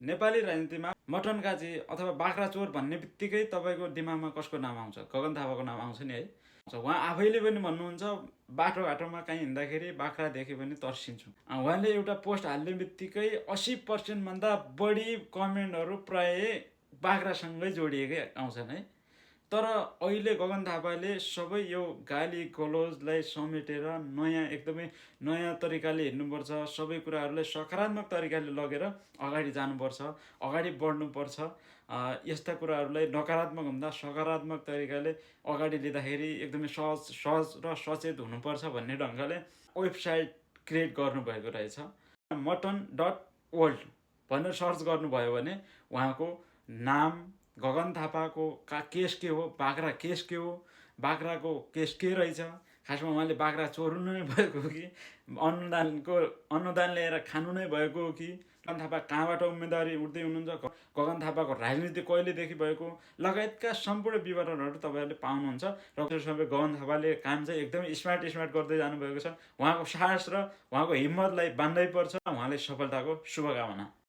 नेपाली राजनीतिमा मटन काजी अथवा बाख्रा चोर भन्ने बित्तिकै तपाईँको दिमागमा कसको नाम आउँछ? गगन थापाको नाम आउँछ नि है। उहाँ आफैले पनि भन्नुहुन्छ बाटोघाटोमा कहीँ हिँड्दाखेरि बाख्रा देख्यो भने तर्सिन्छु। उहाँले एउटा पोस्ट हाल्ने बित्तिकै 80% भन्दा बढी कमेन्टहरू प्राय बाख्रासँगै जोडिएकै आउँछन् है। तर अहिले गगन थापाले सबै यो गाली गलौजलाई समेटेर एकदमै नयाँ तरिकाले हिँड्नुपर्छ, सबै कुराहरूलाई सकारात्मक तरिकाले लगेर अगाडि जानुपर्छ, अगाडि बढ्नुपर्छ। यस्ता कुराहरूलाई नकारात्मक भन्दा सकारात्मक तरिकाले अगाडि लिँदाखेरि एकदमै सहज र सचेत हुनुपर्छ भन्ने ढङ्गले वेबसाइट क्रिएट गर्नुभएको रहेछ। mutton.world भनेर सर्च गर्नुभयो भने उहाँको नाम, गगन थापाको केस के हो, बाख्रा केस के हो, बाख्राको केस के रहेछ, खासमा उहाँले बाख्रा चोर्नु नै भएको हो कि अनुदान ल्याएर खानु नै भएको हो कि, गगन थापा कहाँबाट उम्मेदवारी उठ्दै हुनुहुन्छ, गगन थापाको राजनीति कहिलेदेखि भएको, लगायतका सम्पूर्ण विवरणहरू तपाईँहरूले पाउनुहुन्छ। र सबै गगन थापाले काम चाहिँ एकदमै स्मार्ट गर्दै जानुभएको छ। उहाँको साहस र उहाँको हिम्मतलाई बान्दै पर्छ। उहाँले सफलताको शुभकामना।